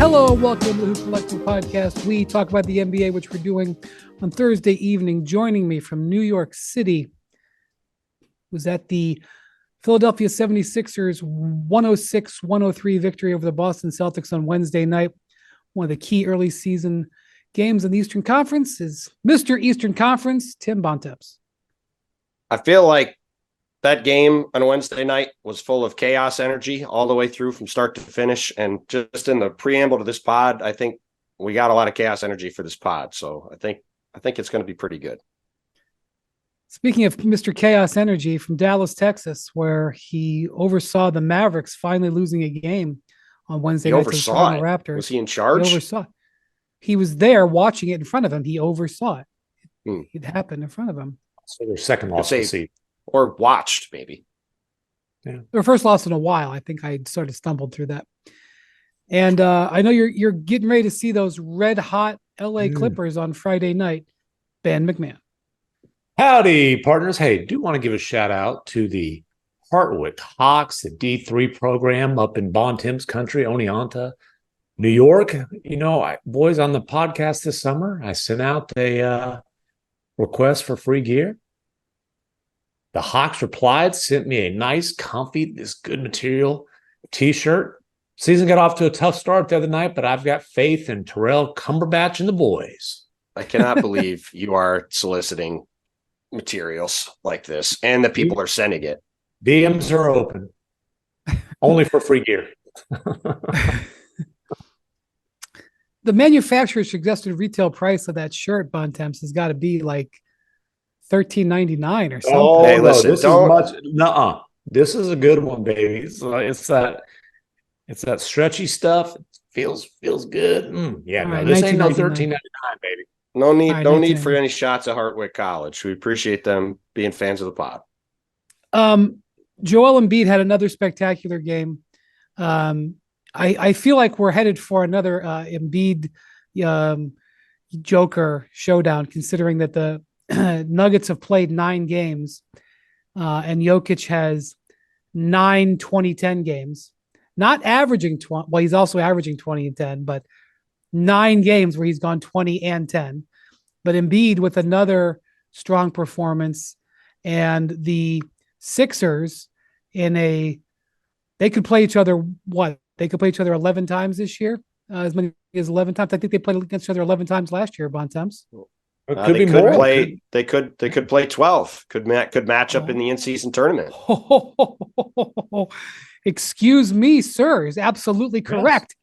Hello, welcome to the Hoop Collective Podcast. We talk about the NBA, which we're doing on Thursday evening. Joining me from New York City was at the Philadelphia 76ers 106-103 victory over the Boston Celtics on Wednesday night. One of the key early season games in the Eastern Conference is Mr. Eastern Conference, Tim Bontemps. I feel like that game on Wednesday night was full of chaos energy all the way through from start to finish. And just in the preamble to this pod, I think we got a lot of chaos energy for this pod. So I think it's going to be pretty good. Speaking of Mr. Chaos Energy from Dallas, Texas, where he oversaw the Mavericks finally losing a game on Wednesday night to the Toronto Raptors. Was he in charge? He oversaw it. He was there watching it in front of him. He oversaw it. It happened in front of him. So their second loss of the season. Or watched, maybe. Yeah. Their first loss in a while. I think I sort of stumbled through that. And I know you're getting ready to see those red hot LA Clippers on Friday night. Ben MacMahon. Howdy, partners. Hey, do want to give a shout out to the Hartwick Hawks, the D3 program up in Bontemps country, Oneonta, New York. You know, boys, on the podcast this summer, I sent out a request for free gear. The Hawks replied, sent me a nice, comfy, this good material T-shirt. Season got off to a tough start the other night, but I've got faith in Terrell Cumberbatch and the boys. I cannot believe you are soliciting materials like this, and the people are sending it. DMs are open, only for free gear. The manufacturer's suggested retail price of that shirt, Bontemps, has got to be like $13.99 or something. Oh, hey, listen, this is much. Nuh-uh. This is a good one, baby. It's that stretchy stuff. It feels good. Yeah, no, this ain't no $13.99, baby. No need for any shots at Hartwick College. We appreciate them being fans of the pod. Joel Embiid had another spectacular game. I feel like we're headed for another Embiid Joker showdown, considering that the Nuggets have played 9 games, and Jokic has 9 20-10 games. Not averaging 20. Well, he's also averaging 20 and 10, but 9 games where he's gone 20 and 10. But Embiid with another strong performance, and the Sixers they could play each other. They could play each other 11 times this year, as many as 11 times. I think they played against each other 11 times last year, Bontemps. They could play 12. Could match up in the in-season tournament. Excuse me, sir, is absolutely correct.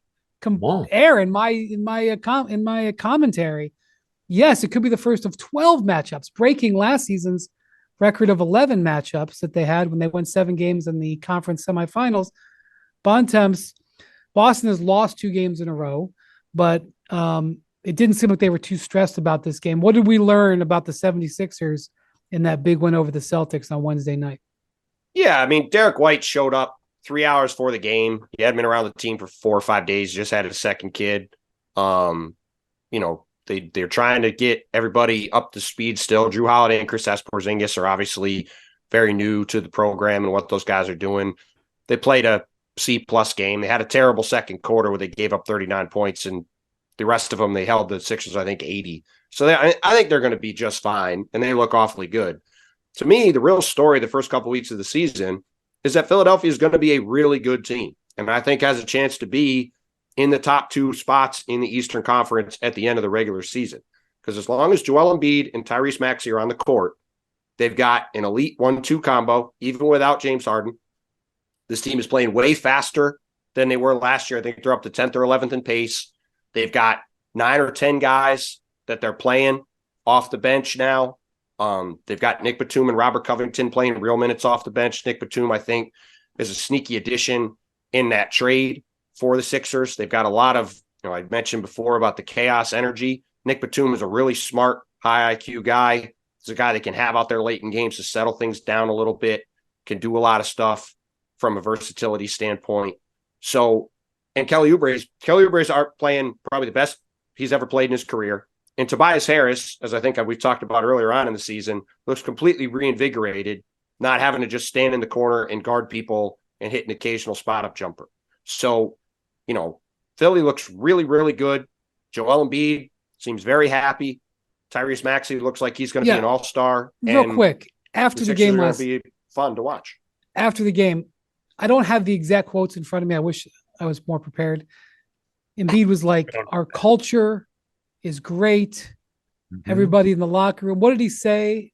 Air in my commentary. Yes, it could be the first of 12 matchups, breaking last season's record of 11 matchups that they had when they won 7 games in the conference semifinals. Bontemps, Boston has lost 2 games in a row, but it didn't seem like they were too stressed about this game. What did we learn about the 76ers in that big win over the Celtics on Wednesday night? Yeah, I mean, Derek White showed up 3 hours before the game. He hadn't been around the team for 4 or 5 days, just had his second kid. They're trying to get everybody up to speed still. Drew Holiday and Kristaps Porzingis are obviously very new to the program and what those guys are doing. They played a C-plus game. They had a terrible second quarter where they gave up 39 points, and the rest of them, they held the Sixers, I think, 80. So I think they're going to be just fine, and they look awfully good. To me, the real story the first couple weeks of the season is that Philadelphia is going to be a really good team, and I think has a chance to be in the top 2 spots in the Eastern Conference at the end of the regular season. Because as long as Joel Embiid and Tyrese Maxey are on the court, they've got an elite 1-2 combo, even without James Harden. This team is playing way faster than they were last year. I think they're up to 10th or 11th in pace. They've got 9 or 10 guys that they're playing off the bench now. They've got Nick Batum and Robert Covington playing real minutes off the bench. Nick Batum, I think, is a sneaky addition in that trade for the Sixers. They've got a lot of, I mentioned before about the chaos energy. Nick Batum is a really smart, high IQ guy. He's a guy that can have out there late in games to settle things down a little bit, can do a lot of stuff from a versatility standpoint. So, and Kelly Oubre's playing probably the best he's ever played in his career. And Tobias Harris, as I think we've talked about earlier on in the season, looks completely reinvigorated, not having to just stand in the corner and guard people and hit an occasional spot-up jumper. So, Philly looks really, really good. Joel Embiid seems very happy. Tyrese Maxey looks like he's going to be an all-star. Real quick, after the game last, be fun to watch. After the game, I don't have the exact quotes in front of me. I wish I was more prepared. Embiid was like, "Our culture is great. Everybody in the locker room." What did he say?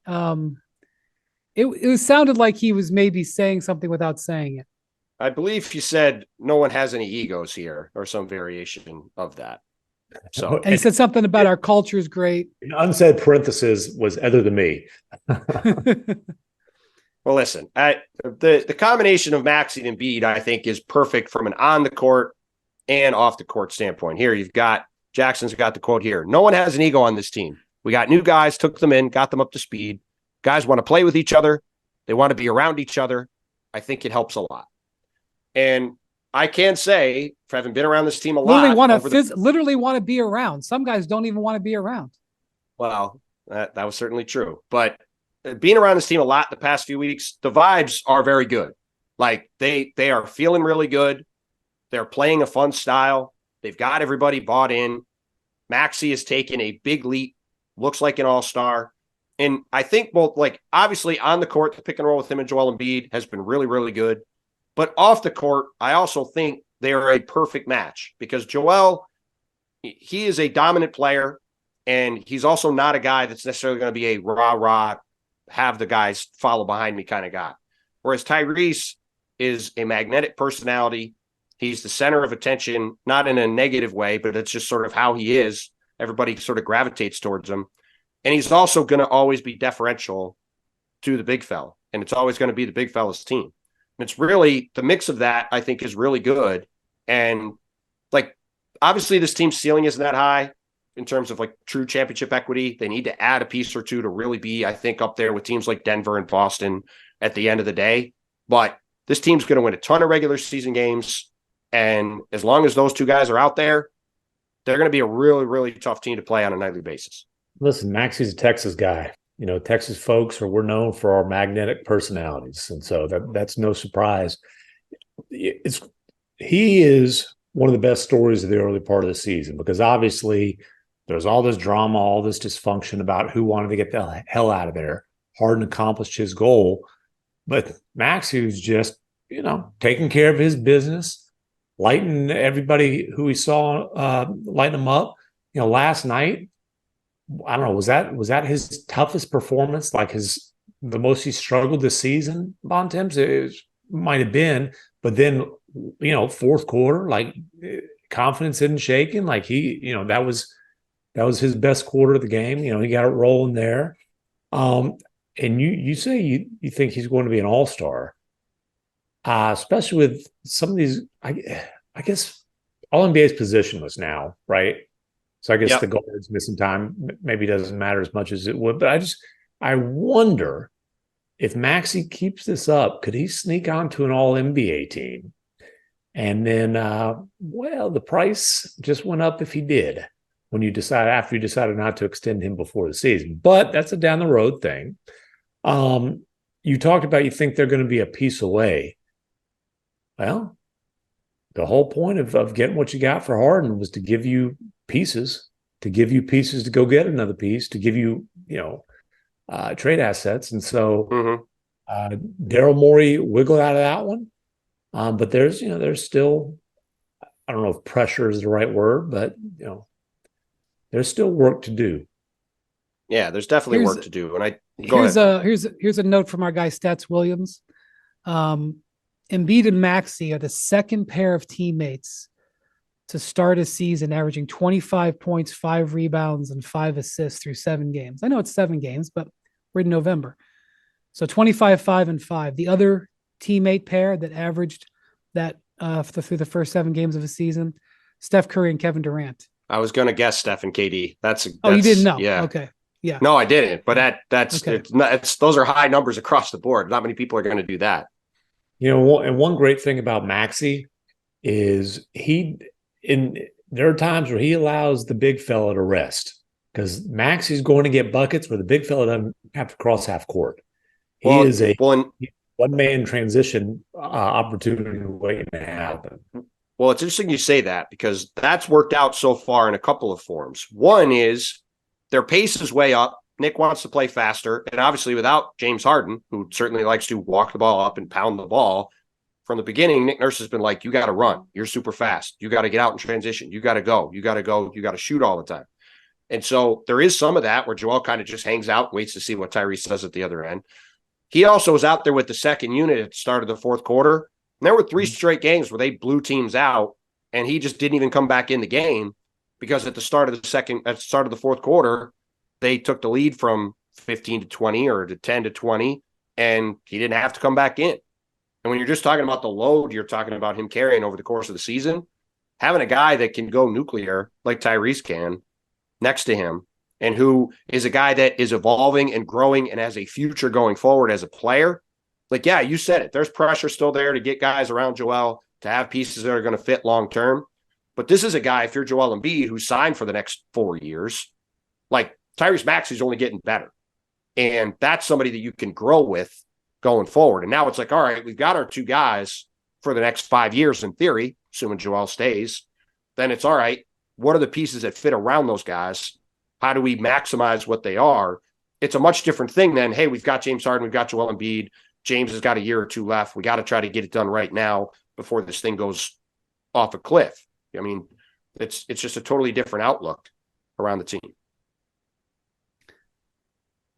It sounded like he was maybe saying something without saying it. I believe he said, "No one has any egos here," or some variation of that. So, and he said something about our culture is great. An unsaid parenthesis was other than me. Well, listen, the combination of Maxey and Embiid, I think, is perfect from an on the court and off the court standpoint. Here, you've got Jackson's got the quote here. "No one has an ego on this team. We got new guys, took them in, got them up to speed. Guys want to play with each other. They want to be around each other. I think it helps a lot." And I can say, for having been around this team a lot, literally want to be around. Some guys don't even want to be around. Well, that was certainly true. But being around this team a lot the past few weeks, the vibes are very good. Like they are feeling really good. They're playing a fun style. They've got everybody bought in. Maxey has taken a big leap. Looks like an all-star. And I think both, like, obviously on the court, the pick and roll with him and Joel Embiid has been really, really good. But off the court, I also think they are a perfect match because Joel, he is a dominant player, and he's also not a guy that's necessarily going to be a rah-rah, have the guys follow behind me kind of guy. Whereas Tyrese is a magnetic personality. He's the center of attention, not in a negative way, but it's just sort of how he is. Everybody sort of gravitates towards him. And he's also going to always be deferential to the big fella. And it's always going to be the big fella's team. And it's really, the mix of that, I think, is really good. And, like, obviously this team's ceiling isn't that high in terms of, like, true championship equity. They need to add a piece or two to really be, I think, up there with teams like Denver and Boston at the end of the day. But this team's going to win a ton of regular season games. And as long as those two guys are out there, they're going to be a really, really tough team to play on a nightly basis. Listen, Maxey's a Texas guy. You know, Texas folks we're known for our magnetic personalities. And so that's no surprise. He is one of the best stories of the early part of the season because obviously there's all this drama, all this dysfunction about who wanted to get the hell out of there. Harden accomplished his goal. But Maxey was just, you know, taking care of his business, lighting everybody who he saw, lighting them up. You know, last night, I don't know, was that his toughest performance? Like the most he struggled this season, Bontemps? It might have been, but then, you know, fourth quarter, like confidence isn't shaking. Like he, you know, that was his best quarter of the game. You know, he got it rolling there. And you say you think he's going to be an all-star, especially with some of these, I guess all NBA's positionless now, right? So I guess the guard's missing time maybe doesn't matter as much as it would. But I wonder if Maxey keeps this up, could he sneak onto an all-NBA team? And then, the price just went up if he did after you decided not to extend him before the season. But that's a down the road thing. You talked about you think they're going to be a piece away. Well, the whole point of getting what you got for Harden was to give you pieces to go get another piece, to give you, trade assets. And so Daryl Morey wiggled out of that one. But there's still, I don't know if pressure is the right word, but, there's still work to do. Yeah, there's definitely work to do. And here's a note from our guy Stats Williams. Embiid and Maxey are the second pair of teammates to start a season averaging 25 points, 5 rebounds, and 5 assists through 7 games. I know it's 7 games, but we're in November. So 25, 5, and 5. The other teammate pair that averaged that through the first 7 games of the season, Steph Curry and Kevin Durant. I was going to guess Steph and KD. That's you didn't know? Yeah. Okay. Yeah. No, I didn't. But that's okay. Those are high numbers across the board. Not many people are going to do that. And one great thing about Maxey is there are times where he allows the big fella to rest because Maxey's going to get buckets where the big fella doesn't have to cross half court. He is a one-man transition opportunity waiting to happen. Well, it's interesting you say that because that's worked out so far in a couple of forms. One is their pace is way up. Nick wants to play faster. And obviously, without James Harden, who certainly likes to walk the ball up and pound the ball, from the beginning, Nick Nurse has been like, you got to run. You're super fast. You got to get out in transition. You got to go. You got to go. You got to shoot all the time. And so there is some of that where Joel kind of just hangs out, waits to see what Tyrese does at the other end. He also was out there with the second unit at the start of the fourth quarter. And there were 3 straight games where they blew teams out, and he just didn't even come back in the game because at the start of the fourth quarter, they took the lead from 15 to 20 or to 10 to 20, and he didn't have to come back in. And when you're just talking about the load you're talking about him carrying over the course of the season, having a guy that can go nuclear like Tyrese can next to him, and who is a guy that is evolving and growing and has a future going forward as a player. Like, yeah, you said it. There's pressure still there to get guys around Joel, to have pieces that are going to fit long term. But this is a guy, if you're Joel Embiid, who's signed for the next 4 years, like Tyrese Maxey's only getting better. And that's somebody that you can grow with going forward. And now it's like, all right, we've got our 2 guys for the next 5 years in theory, assuming Joel stays. Then it's all right, what are the pieces that fit around those guys? How do we maximize what they are? It's a much different thing than, hey, we've got James Harden, we've got Joel Embiid. James has got a year or 2 left. We got to try to get it done right now before this thing goes off a cliff. I mean, it's just a totally different outlook around the team.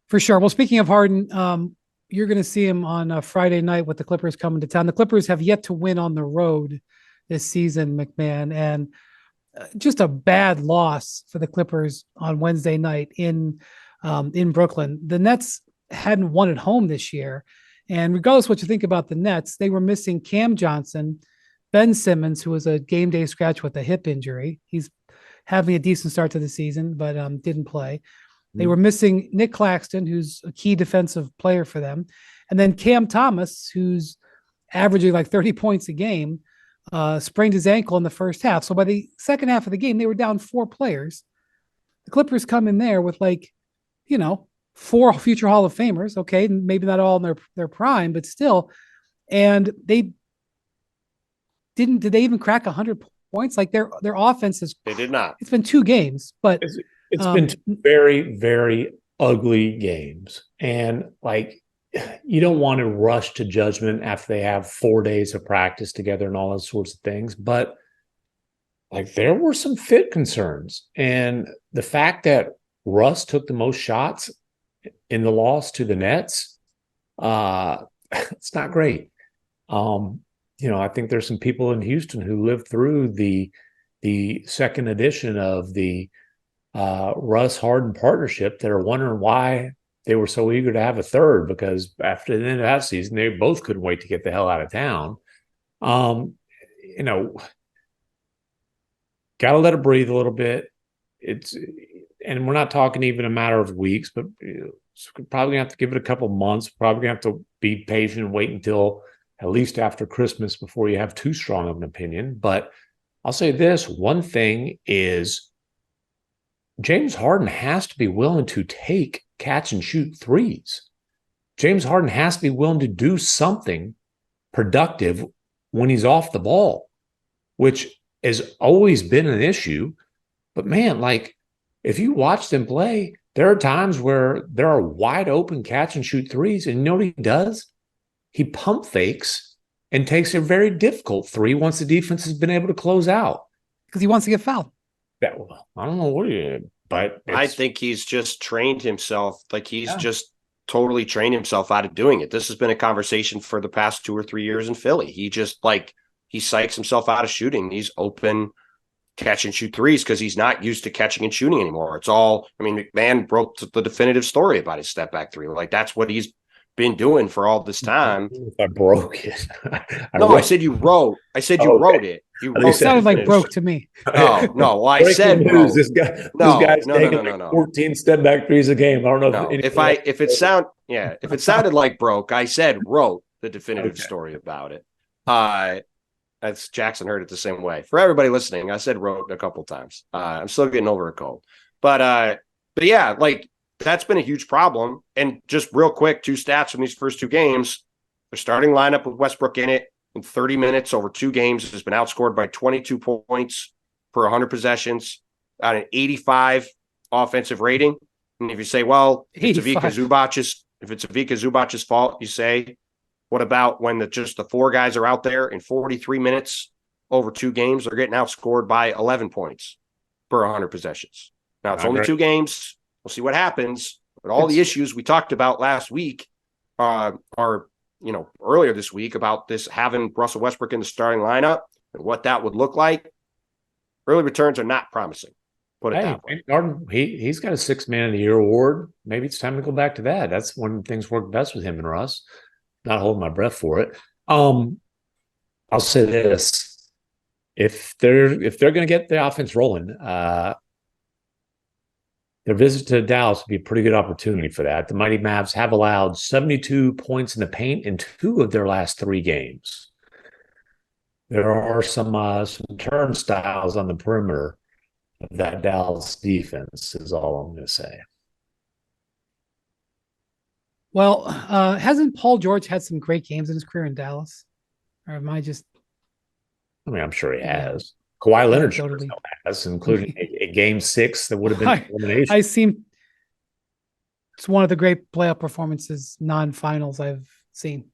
For sure. Well, speaking of Harden, you're going to see him on Friday night with the Clippers coming to town. The Clippers have yet to win on the road this season, MacMahon, and just a bad loss for the Clippers on Wednesday night in Brooklyn. The Nets hadn't won at home this year. And regardless of what you think about the Nets, they were missing Cam Johnson, Ben Simmons, who was a game day scratch with a hip injury. He's having a decent start to the season, but didn't play. They were missing Nick Claxton, who's a key defensive player for them. And then Cam Thomas, who's averaging like 30 points a game, sprained his ankle in the first half. So by the second half of the game, they were down 4 players. The Clippers come in there with 4 future Hall of Famers. Okay, maybe not all in their prime, but still. And they didn't. Did they even crack 100 points? Like their offense is. They did not. It's been 2 games, but it's been 2 very, very ugly games, and you don't want to rush to judgment after they have 4 days of practice together and all those sorts of things. But there were some fit concerns, and the fact that Russ took the most shots in the loss to the Nets, it's not great. I think there's some people in Houston who lived through the second edition of the Russ Harden partnership that are wondering why they were so eager to have a third, because after the end of that season, they both couldn't wait to get the hell out of town. Got to let it breathe a little bit. And we're not talking even a matter of weeks, but probably gonna have to give it a couple months. Probably gonna have to be patient and wait until at least after Christmas before you have too strong of an opinion. But I'll say this, one thing is James Harden has to be willing to take catch and shoot threes. James Harden has to be willing to do something productive when he's off the ball, which has always been an issue. But man, if you watch them play, there are times where there are wide open catch and shoot threes, and you know what he does? He pump fakes and takes a very difficult 3 once the defense has been able to close out. Because he wants to get fouled. I don't know what but I think he's just trained himself. He's just totally trained himself out of doing it. This has been a conversation for the past 2 or 3 years in Philly. He just he psychs himself out of shooting these open catch and shoot threes because he's not used to catching and shooting anymore. It's all, McMahon broke the definitive story about his step back 3. That's what he's been doing for all this time. I broke it. I said you wrote. I said you wrote it. It sounded like broke to me. No. Well, I said news. This guy's taking 14 step back threes a game. I don't know. If it sounded like broke, I said wrote the definitive story about it. That's Jackson heard it the same way. For everybody listening, I said wrote a couple times. I'm still getting over a cold, but yeah, that's been a huge problem. And just real quick, 2 stats from these first 2 games: their starting lineup with Westbrook in it, in 30 minutes over 2 games has been outscored by 22 points per 100 possessions at an 85 offensive rating. And if you say, well, if it's Ivica Zubac's fault, you say, what about when just the 4 guys are out there in 43 minutes over 2 games, they're getting outscored by 11 points per 100 possessions. Now it's only 2 games. We'll see what happens. But all the issues we talked about last week are, earlier this week about this having Russell Westbrook in the starting lineup and what that would look like. Early returns are not promising. Put it that way. Harden, he's got a 6th Man of the Year award. Maybe it's time to go back to that. That's when things work best with him and Russ. Not holding my breath for it. I'll say this: if they're going to get the offense rolling, their visit to Dallas would be a pretty good opportunity for that. The Mighty Mavs have allowed 72 points in the paint in 2 of their last 3 games. There are some turnstiles on the perimeter of that Dallas defense, is all I'm going to say. Well, hasn't Paul George had some great games in his career in Dallas? Or am I just... I'm sure he has. Kawhi Leonard totally has, including a game 6 that would have been elimination. It's one of the great playoff performances, non-finals I've seen.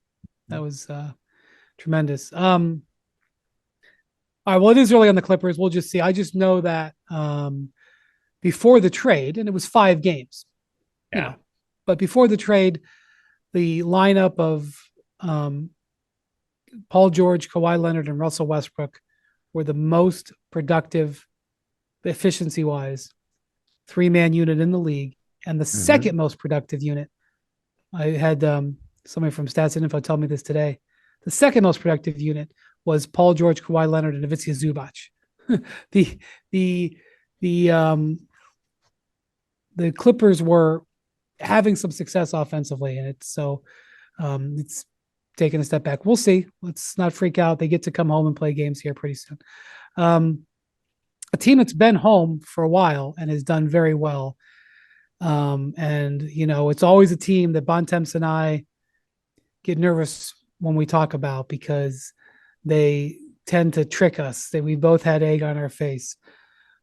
That was tremendous. All right, well, it is early on the Clippers. We'll just see. I just know that before the trade, and it was 5 games, but before the trade, the lineup of Paul George, Kawhi Leonard, and Russell Westbrook were the most productive, efficiency-wise, 3-man unit in the league, and the second most productive unit. I had somebody from Stats and Info tell me this today. The second most productive unit was Paul George, Kawhi Leonard, and Ivica Zubac. The Clippers were having some success offensively, and it's taking a step back. We'll see. Let's not freak out. They get to come home and play games here pretty soon. A team that's been home for a while and has done very well. It's always a team that Bontemps and I get nervous when we talk about because they tend to trick us. We both had egg on our face.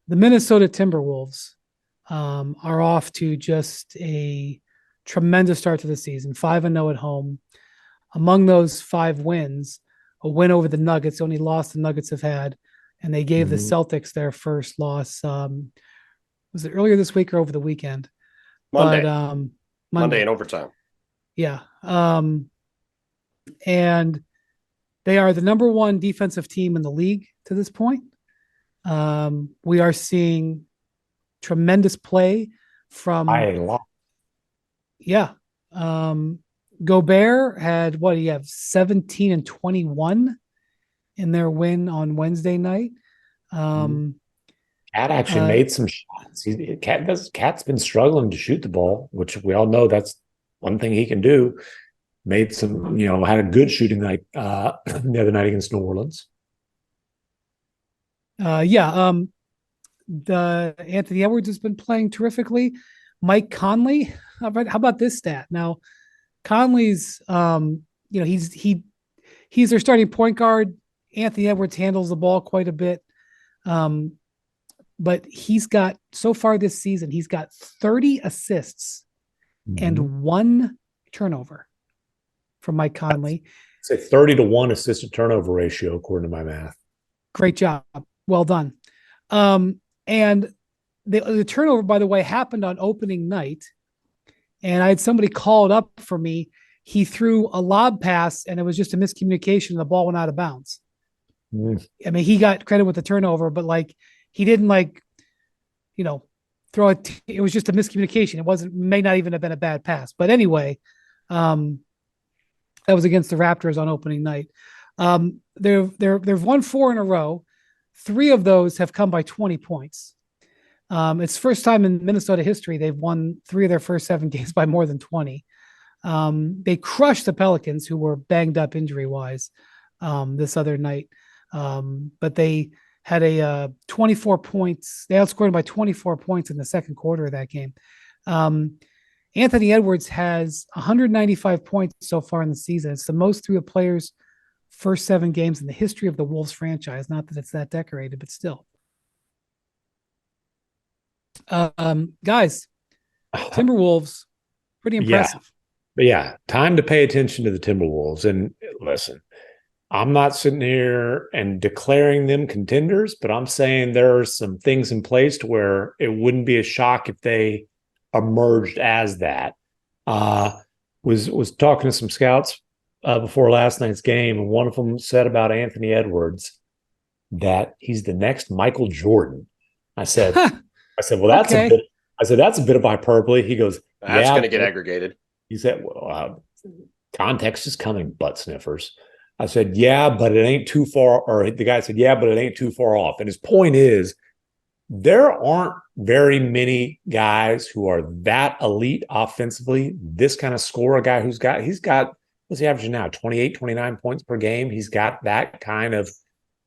The Minnesota Timberwolves are off to just a tremendous start to the season, 5-0 at home. Among those 5 wins, a win over the Nuggets, the only loss the Nuggets have had, and they gave the Celtics their first loss. Was it earlier this week or over the weekend? Monday. Monday in overtime. Yeah. And they are the number 1 defensive team in the league to this point. We are seeing tremendous play from... Yeah. Gobert had, what do you have, 17 and 21 in their win on Wednesday night. Cat actually made some shots. Cat's been struggling to shoot the ball, which we all know that's one thing he can do. Made some, had a good shooting night the other night against New Orleans. The Anthony Edwards has been playing terrifically. Mike Conley, how about this stat? Now, Conley's, he's their starting point guard. Anthony Edwards handles the ball quite a bit. But he's got, so far this season, he's got 30 assists and 1 turnover from Mike Conley. It's a 30-to-1 assist to turnover ratio, according to my math. Great job. Well done. And the turnover, by the way, happened on opening night. And I had somebody call it up for me. He threw a lob pass and it was just a miscommunication. The ball went out of bounds. I mean, he got credit with the turnover, but he didn't throw it. It was just a miscommunication. May not even have been a bad pass, but anyway, that was against the Raptors on opening night. They've won 4 in a row. 3 of those have come by 20 points. It's the first time in Minnesota history they've won 3 of their first 7 games by more than 20. They crushed the Pelicans, who were banged up injury-wise this other night. But they had a 24 points. They outscored by 24 points in the second quarter of that game. Anthony Edwards has 195 points so far in the season. It's the most through the players first 7 games in the history of the Wolves franchise. Not that it's that decorated, but still. Guys, Timberwolves, pretty Yeah. impressive. But yeah, time to pay attention to the Timberwolves. And listen, I'm not sitting here and declaring them contenders, but I'm saying there are some things in place to where it wouldn't be a shock if they emerged as that. Was talking to some scouts before last night's game, and one of them said about Anthony Edwards that he's the next Michael Jordan. I said, well, that's Okay. a bit. I said that's a bit of hyperbole. He goes, That's yeah, going to get aggregated. he said, well, context is coming, butt sniffers. I said, yeah, but it ain't too far. Or the guy said, yeah, but it ain't too far off. And his point is, there aren't very many guys who are that elite offensively. This kind of score, a guy he's got, what's he averaging now? 28, 29 points per game. He's got that kind of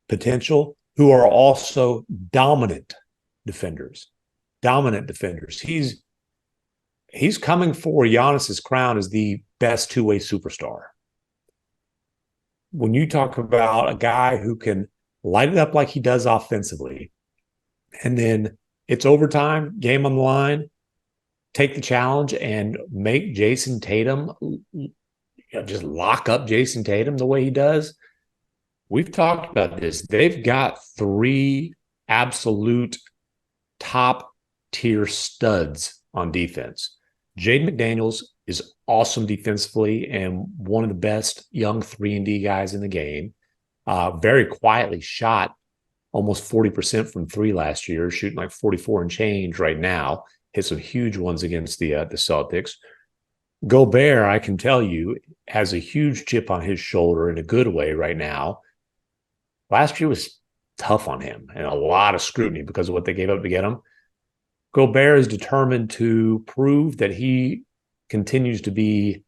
potential, who are also dominant defenders. He's coming for Giannis's crown as the best two-way superstar. When you talk about a guy who can light it up like he does offensively, and then it's overtime, game on the line, take the challenge and make Jason Tatum, just lock up Jason Tatum the way he does. We've talked about this. They've got 3 absolute top-tier studs on defense. Jaden McDaniels is awesome defensively and one of the best young 3-and-D guys in the game. Very quietly shot almost 40% from 3 last year, shooting like 44 and change right now. Hit some huge ones against the Celtics. Gobert, I can tell you, has a huge chip on his shoulder in a good way right now. Last year was tough on him and a lot of scrutiny because of what they gave up to get him. Gobert is determined to prove that he continues to be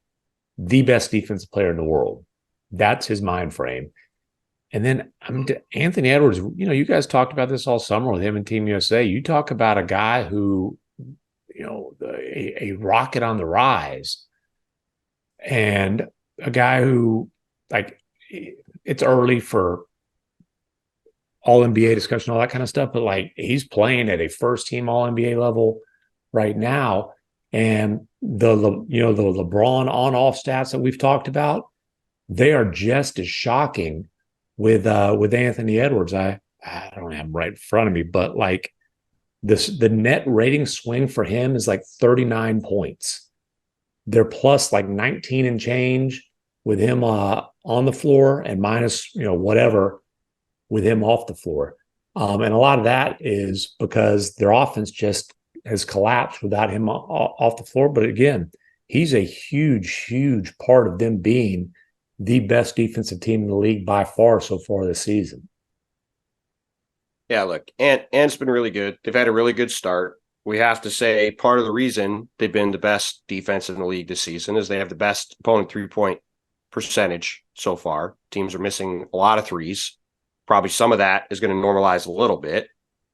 the best defensive player in the world. That's his mind frame. And then Anthony Edwards, you guys talked about this all summer with him and Team USA. You talk about a guy who, a rocket on the rise, and a guy who, like, it's early for all NBA discussion, all that kind of stuff, but like, he's playing at a first team all NBA level right now. And the LeBron on off stats that we've talked about, they are just as shocking with Anthony Edwards. I don't have him right in front of me, but like the net rating swing for him is like 39 points. They're plus like 19 and change with him on the floor and minus whatever with him off the floor. And a lot of that is because their offense just has collapsed without him off the floor. But again, he's a huge, huge part of them being the best defensive team in the league by far so far this season. Yeah, look, Ant's been really good. They've had a really good start. We have to say part of the reason they've been the best defense in the league this season is they have the best opponent 3-point percentage so far. Teams are missing a lot of threes. Probably some of that is going to normalize a little bit.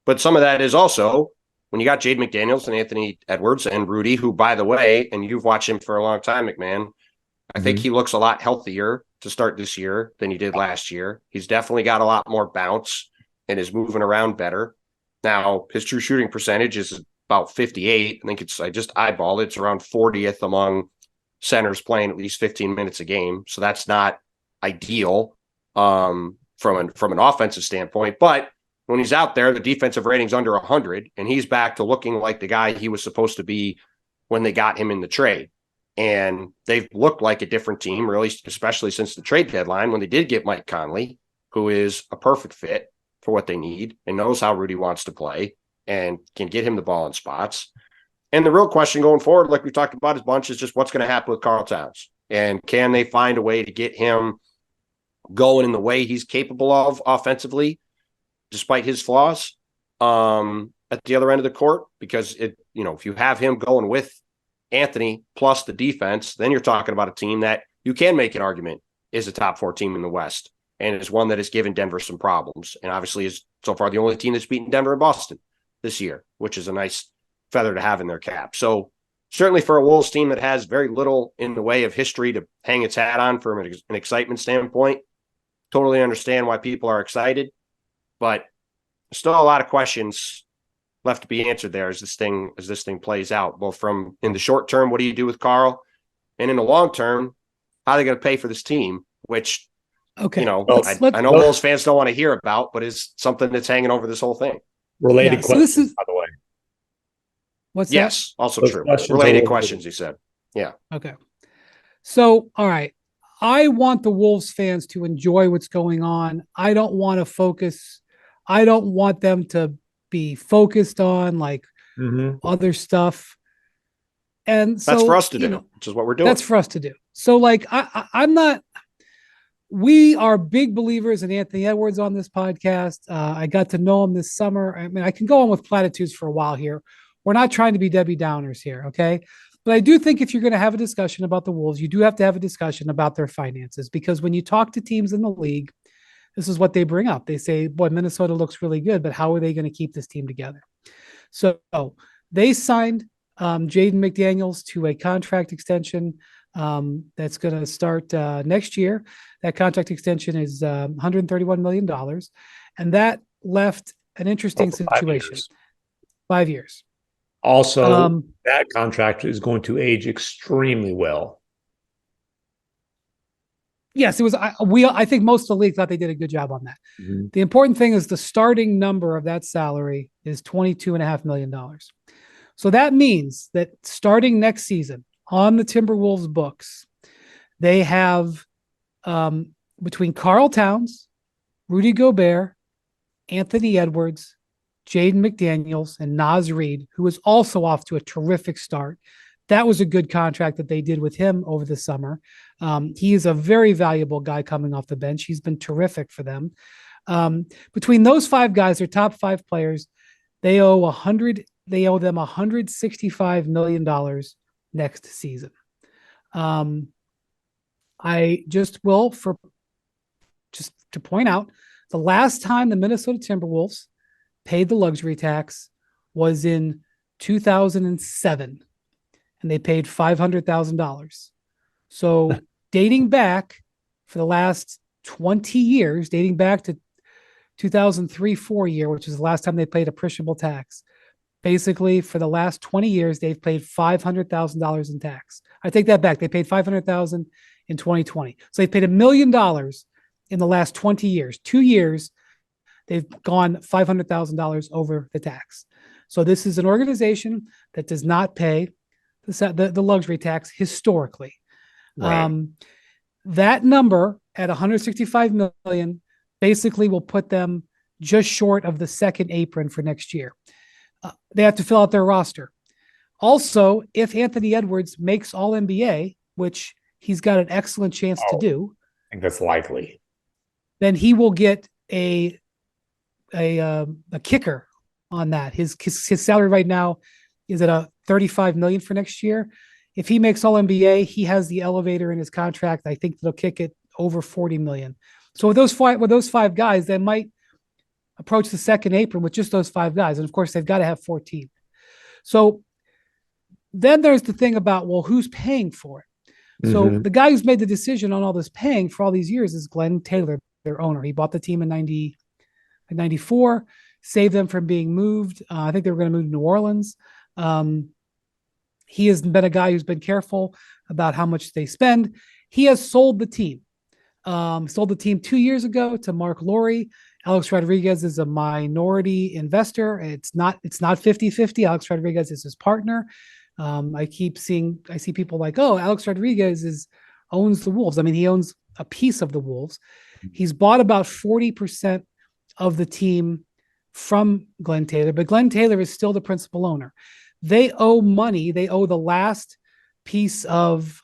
But some of that is also when you got Jaden McDaniels and Anthony Edwards and Rudy, who, by the way, and you've watched him for a long time, MacMahon, I think he looks a lot healthier to start this year than he did last year. He's definitely got a lot more bounce and is moving around better. Now, his true shooting percentage is about 58. I just eyeballed it. It's around 40th among centers playing at least 15 minutes a game. So that's not ideal from an offensive standpoint. But when he's out there, the defensive rating's under 100, and he's back to looking like the guy he was supposed to be when they got him in the trade. And they've looked like a different team, really, especially since the trade deadline when they did get Mike Conley, who is a perfect fit for what they need and knows how Rudy wants to play and can get him the ball in spots. And the real question going forward, like we talked about a bunch, is just what's going to happen with Karl Towns. And can they find a way to get him going in the way he's capable of offensively, despite his flaws, at the other end of the court? Because if you have him going with Anthony plus the defense, then you're talking about a team that you can make an argument is a top 4 team in the West and is one that has given Denver some problems. And obviously is so far the only team that's beaten Denver and Boston this year, which is a nice feather to have in their cap. So certainly for a Wolves team that has very little in the way of history to hang its hat on from an excitement standpoint, totally understand why people are excited, but still a lot of questions left to be answered there as this thing plays out, both from in the short term, what do you do with Carl? And in the long term, how are they going to pay for this team? Which, Okay. I know Wolves fans don't want to hear about, but is something that's hanging over this whole thing. Related questions, by the way. What's yes, that? also true. Related questions, he said. Yeah. Okay. So, all right. I want the Wolves fans to enjoy what's going on. I don't want to focus. I don't want them to be focused on like other stuff. And so that's for us to do, which is what we're doing. That's for us to do. So like, I'm not, we are big believers in Anthony Edwards on this podcast. I got to know him this summer. I mean, I can go on with platitudes for a while here. We're not trying to be Debbie Downers here. Okay. But I do think if you're going to have a discussion about the Wolves, you do have to have a discussion about their finances, because when you talk to teams in the league, this is what they bring up. They say, boy, Minnesota looks really good, but how are they going to keep this team together? So they signed Jaden McDaniels to a contract extension that's going to start next year. That contract extension is $131 million. And that left an interesting situation. 5 years. Also, that contract is going to age extremely well. Yes, it was. I think most of the league thought they did a good job on that. Mm-hmm. The important thing is the starting number of that salary is $22.5 million. So that means that starting next season on the Timberwolves books, they have between Karl Towns, Rudy Gobert, Anthony Edwards, Jaden McDaniels, and Naz Reid, who is also off to a terrific start. That was a good contract that they did with him over the summer. He is a very valuable guy coming off the bench. He's been terrific for them. Between those 5 guys, their top 5 players, they owe them $165 million next season. I just to point out, the last time the Minnesota Timberwolves paid the luxury tax was in 2007, and they paid $500,000. So dating back for the last 20 years, dating back to 2003-04 year, which is the last time they paid appreciable tax, basically for the last 20 years, they've paid $500,000 in tax. I take that back. They paid $500,000 in 2020. So they paid $1 million in the last 20 years. 2 years, they've gone $500,000 over the tax. So this is an organization that does not pay the luxury tax historically. Right. That number at $165 million basically will put them just short of the second apron for next year. They have to fill out their roster. Also, if Anthony Edwards makes All-NBA, which he's got an excellent chance to do, I think that's likely, then he will get a kicker on that. His salary right now is at $35 million for next year. If he makes All-NBA, he has the elevator in his contract. I think they'll kick it over $40 million. So with those 5 guys, they might approach the second apron with just those 5 guys. And of course, they've got to have 14. So then there's the thing about, well, who's paying for it? Mm-hmm. So the guy who's made the decision on all this paying for all these years is Glenn Taylor, their owner. He bought the team in 94, saved them from being moved. I think they were going to move to New Orleans. He has been a guy who's been careful about how much they spend. He has sold the team. Sold the team 2 years ago to Mark Lowry. Alex Rodriguez is a minority investor. It's not 50-50. Alex Rodriguez is his partner. I see people like, oh, Alex Rodriguez owns the Wolves. I mean, he owns a piece of the Wolves. He's bought about 40% of the team from Glenn Taylor, but Glenn Taylor is still the principal owner. They owe money. They owe the last piece of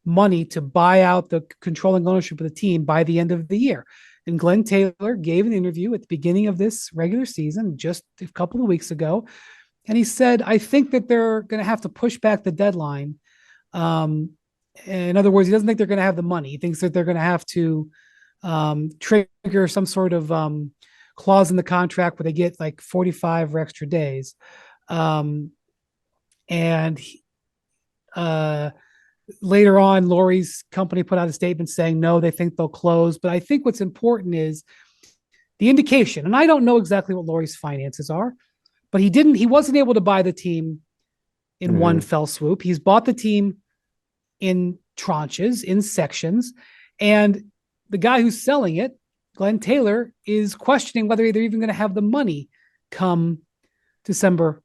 money to buy out the controlling ownership of the team by the end of the year. And Glenn Taylor gave an interview at the beginning of this regular season, just a couple of weeks ago. And he said, I think that they're going to have to push back the deadline. In other words, he doesn't think they're going to have the money. He thinks that they're going to have to trigger some sort of clause in the contract where they get like 45 or extra days. Later on, Laurie's company put out a statement saying no, they think they'll close. But I think what's important is the indication, and I don't know exactly what Laurie's finances are, but he wasn't able to buy the team in one fell swoop. He's bought the team in tranches, in sections, and the guy who's selling it, Glenn Taylor, is questioning whether they're even going to have the money come December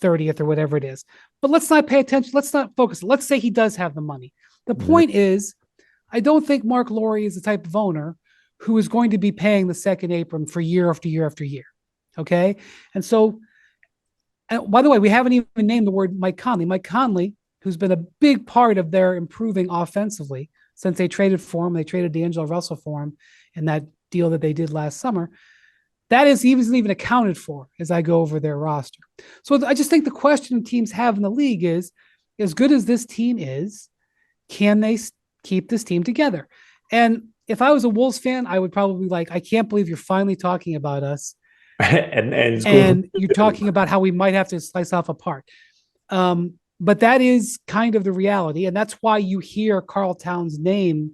30th or whatever it is. But let's not pay attention. Let's not focus. Let's say he does have the money. The point is, I don't think Mark Laurie is the type of owner who is going to be paying the second apron for year after year after year. Okay. And so, and by the way, we haven't even named the word Mike Conley. Mike Conley, who's been a big part of their improving offensively since they traded for him. They traded D'Angelo Russell for him in that deal that they did last summer. That is even accounted for as I go over their roster. So I just think the question teams have in the league is, as good as this team is, can they keep this team together? And if I was a Wolves fan, I would probably be like, I can't believe you're finally talking about us. and you're talking about how we might have to slice off apart. But that is kind of the reality. And that's why you hear Karl Towns' name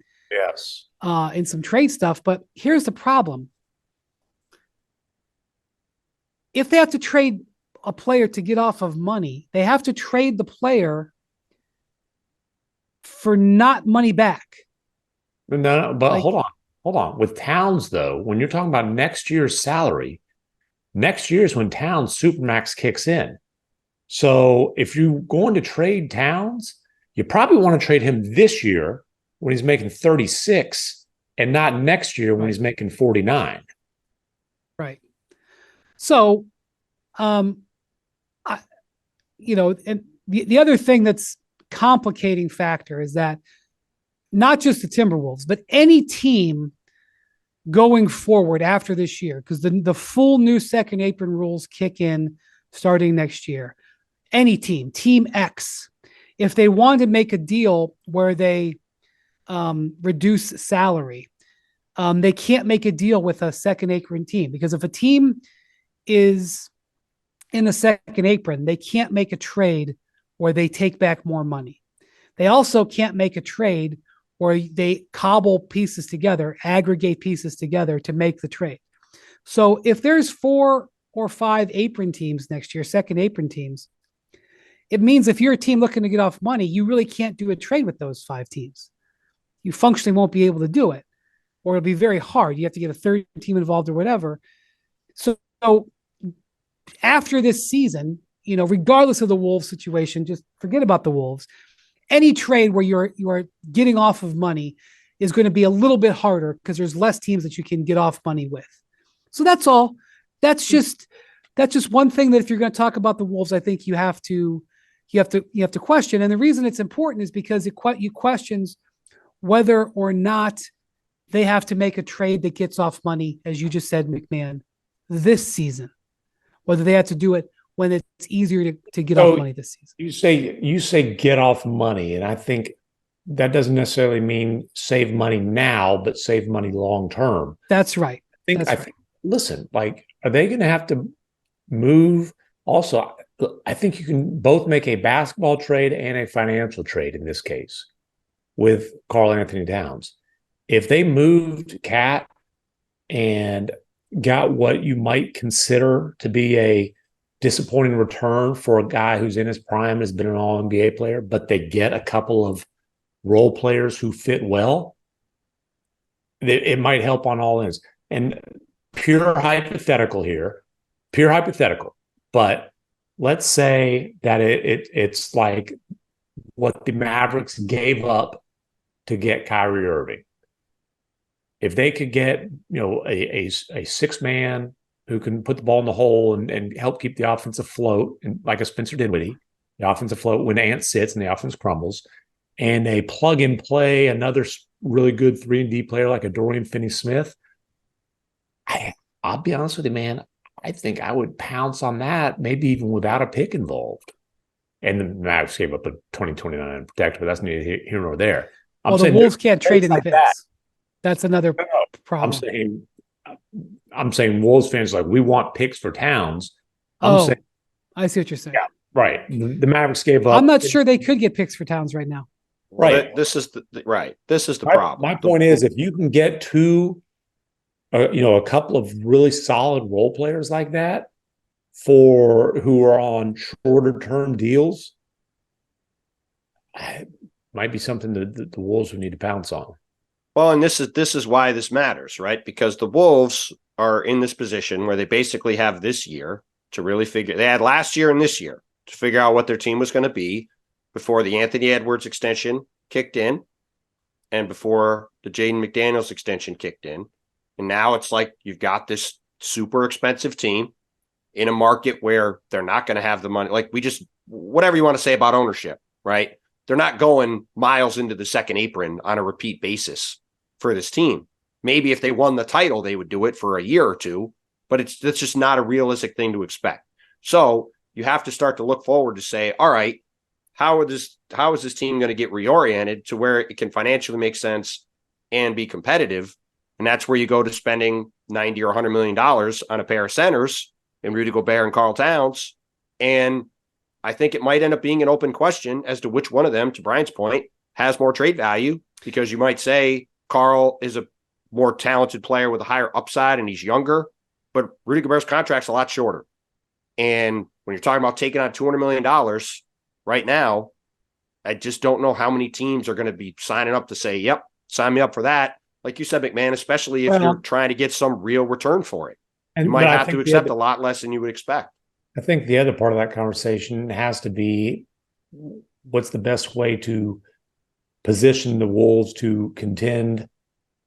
in some trade stuff. But here's the problem. If they have to trade a player to get off of money, they have to trade the player for not money back. No, but hold on. With Towns, though, when you're talking about next year's salary, next year is when Towns Supermax kicks in. So if you're going to trade Towns, you probably want to trade him this year when he's making 36 and not next year when he's making 49. Right. So, and the other thing that's complicating factor is that not just the Timberwolves, but any team going forward after this year, because the full new second apron rules kick in starting next year. Any team, Team X, if they want to make a deal where they reduce salary, they can't make a deal with a second apron team, because if a team is in the second apron, they can't make a trade where they take back more money. They also can't make a trade where they cobble pieces together, aggregate pieces together to make the trade. So if there's 4 or 5 apron teams next year, second apron teams, it means if you're a team looking to get off money, you really can't do a trade with those 5 teams. You functionally won't be able to do it, or it'll be very hard. You have to get a third team involved or whatever. So after this season, regardless of the Wolves situation, just forget about the Wolves. Any trade where you are getting off of money is going to be a little bit harder because there's less teams that you can get off money with. So that's all. That's just one thing that if you're going to talk about the Wolves, I think you have to question. And the reason it's important is because you questions whether or not they have to make a trade that gets off money, as you just said, MacMahon, this season, whether they have to do it when it's easier to get off money this season. You say get off money, and I think that doesn't necessarily mean save money now, but save money long term. That's right. I think listen, are they going to have to move? Also, I think you can both make a basketball trade and a financial trade in this case with Karl Anthony Towns. If they moved Cat and got what you might consider to be a disappointing return for a guy who's in his prime, has been an all-NBA player, but they get a couple of role players who fit well, it might help on all ends. And pure hypothetical, but let's say that it's like what the Mavericks gave up to get Kyrie Irving. If they could get, a 6-man who can put the ball in the hole and help keep the offense afloat, and like a Spencer Dinwiddie, the offense afloat when Ant sits and the offense crumbles, and a plug and play, another really good 3-and-D player like a Dorian Finney-Smith, I'll be honest with you, man, I think I would pounce on that, maybe even without a pick involved. And the Mavericks gave up a 2029 protector, but that's neither here nor there. The Wolves can't trade any picks. That's another problem. I'm saying Wolves fans we want picks for Towns. I see what you're saying. Yeah, right. The Mavericks gave up. I'm not sure they could get picks for Towns right now. Right. This is the problem. My point is, if you can get two, a couple of really solid role players like that who are on shorter term deals, it might be something that the Wolves would need to pounce on. Well, and this is why this matters, right? Because the Wolves are in this position where they basically have this year to really figure. They had last year and this year to figure out what their team was going to be before the Anthony Edwards extension kicked in and before the Jaden McDaniels extension kicked in. And now it's like you've got this super expensive team in a market where they're not going to have the money. Like whatever you want to say about ownership, right? They're not going miles into the second apron on a repeat basis for this team. Maybe if they won the title, they would do it for a year or two, but that's just not a realistic thing to expect. So you have to start to look forward to say, all right, how is this team going to get reoriented to where it can financially make sense and be competitive? And that's where you go to spending $90 or $100 million on a pair of centers in Rudy Gobert and Karl Towns. And I think it might end up being an open question as to which one of them, to Brian's point, has more trade value, because you might say Karl is a more talented player with a higher upside and he's younger, but Rudy Gobert's contract's a lot shorter. And when you're talking about taking on $200 million right now, I just don't know how many teams are going to be signing up to say, yep, sign me up for that. Like you said, MacMahon, especially if you're trying to get some real return for it. You might have to accept a lot less than you would expect. I think the other part of that conversation has to be, what's the best way to position the Wolves to contend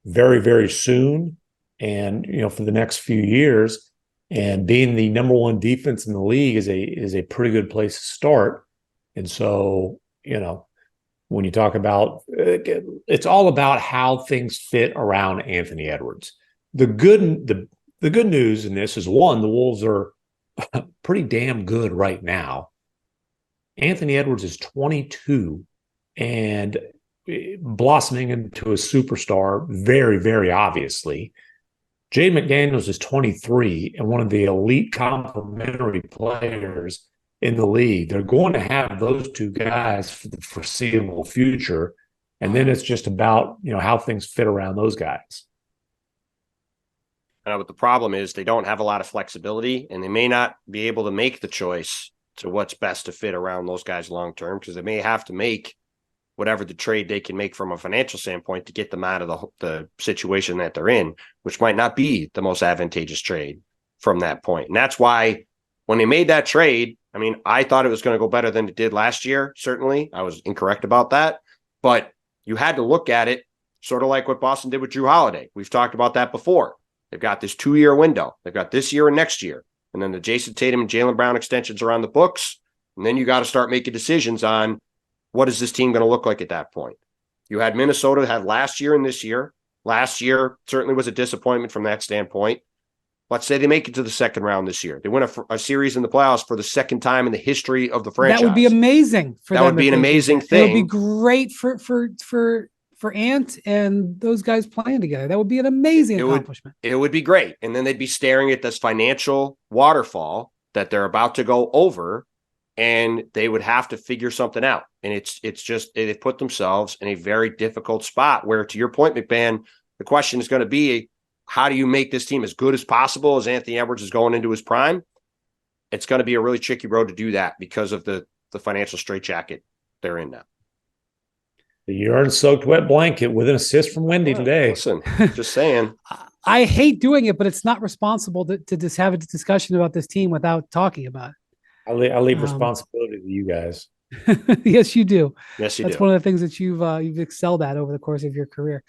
very, very soon and, for the next few years. And being the number one defense in the league is a pretty good place to start. And so, when you talk about, it's all about how things fit around Anthony Edwards. The good news in this is, one, the Wolves are pretty damn good right now. Anthony Edwards is 22 and blossoming into a superstar very, very obviously. Jaden McDaniels is 23 and one of the elite complementary players in the league. They're going to have those two guys for the foreseeable future. And then it's just about, how things fit around those guys. But the problem is they don't have a lot of flexibility, and they may not be able to make the choice to what's best to fit around those guys long-term, because they may have to make whatever the trade they can make from a financial standpoint to get them out of the situation that they're in, which might not be the most advantageous trade from that point. And that's why when they made that trade, I thought it was going to go better than it did last year. Certainly, I was incorrect about that. But you had to look at it sort of like what Boston did with Drew Holiday. We've talked about that before. They've got this 2-year window. They've got this year and next year. And then the Jason Tatum and Jaylen Brown extensions are on the books. And then you got to start making decisions on what is this team going to look like at that point. You had Minnesota had last year and this year. Last year certainly was a disappointment from that standpoint. Let's say they make it to the second round this year. They win a series in the playoffs for the second time in the history of the franchise. That would be amazing for them. That would be an amazing thing. It would be great for Ant and those guys playing together. That would be an amazing accomplishment. It would be great. And then they'd be staring at this financial waterfall that they're about to go over, and they would have to figure something out. And it's just, they've put themselves in a very difficult spot where, to your point, MacMahon, the question is going to be, how do you make this team as good as possible as Anthony Edwards is going into his prime? It's going to be a really tricky road to do that because of the financial straitjacket they're in now. The urine-soaked wet blanket with an assist from Wendy today. Listen, just saying. I hate doing it, but it's not responsible to just have a discussion about this team without talking about it. I leave responsibility to you guys. Yes, you do. Yes, you do. That's one of the things that you've excelled at over the course of your career.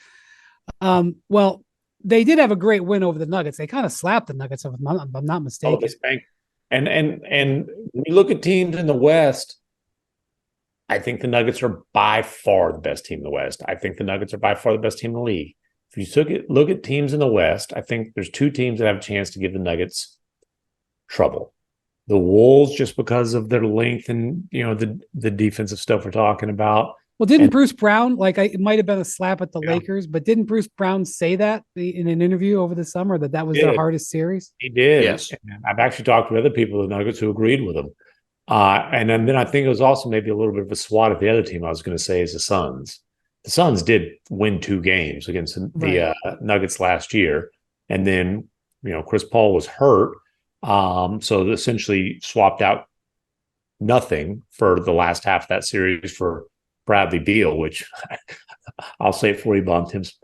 Well, they did have a great win over the Nuggets. They kind of slapped the Nuggets, if I'm not mistaken. And when you look at teams in the West, I think the Nuggets are by far the best team in the West. I think the Nuggets are by far the best team in the league. If you look at teams in the West, I think there's two teams that have a chance to give the Nuggets trouble. The Wolves, just because of their length and the defensive stuff we're talking about. Well, didn't Bruce Brown, it might have been a slap at the Lakers, but didn't Bruce Brown say that in an interview over the summer that was their hardest series? He did. Yes. And I've actually talked to other people in the Nuggets who agreed with him. And then I think it was also maybe a little bit of a swat at the other team I was going to say is the Suns. The Suns did win 2 games against the Nuggets last year. And then, Chris Paul was hurt. So essentially swapped out nothing for the last half of that series for Bradley Beal, which I'll say it for you, Bontemps.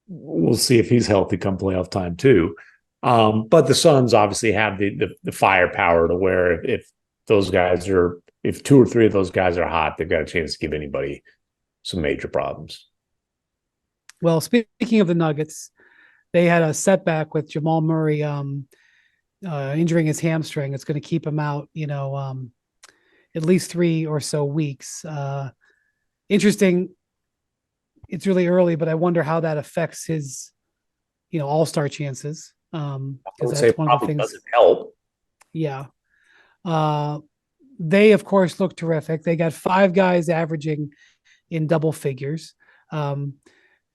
We'll see if he's healthy come playoff time too. But the Suns obviously have the firepower to where if 2 or 3 of those guys are hot, they've got a chance to give anybody some major problems. Well, speaking of the Nuggets, they had a setback with Jamal Murray injuring his hamstring. It's going to keep him out, at least 3 or so weeks. Interesting. It's really early, but I wonder how that affects his, all-star chances. Because that's one of the things. Doesn't help. Yeah. They, of course, look terrific. They got 5 guys averaging in double figures.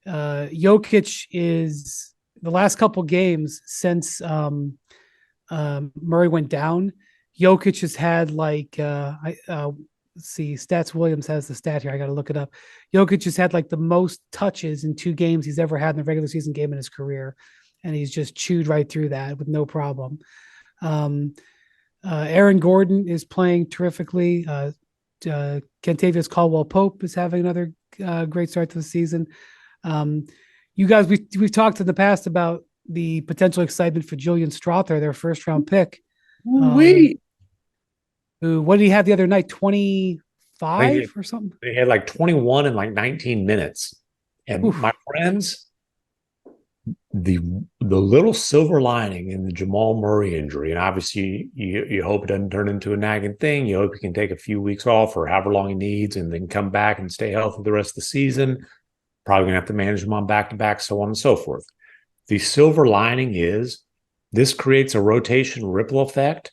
Jokic is the last couple games since Murray went down. Jokic has had let's see, Stats Williams has the stat here. I got to look it up. Jokic has had the most touches in 2 games he's ever had in a regular season game in his career. And he's just chewed right through that with no problem. Aaron Gordon is playing terrifically. Kentavious Caldwell-Pope is having another great start to the season. You guys, we've talked in the past about the potential excitement for Julian Strawther, their first-round pick. Who, what did he have the other night? 25 or something? He had 21 in 19 minutes. And my friends, the little silver lining in the Jamal Murray injury, and obviously you hope it doesn't turn into a nagging thing. You hope he can take a few weeks off or however long he needs and then come back and stay healthy the rest of the season. Probably going to have to manage him on back-to-back, so on and so forth. The silver lining is this creates a rotation ripple effect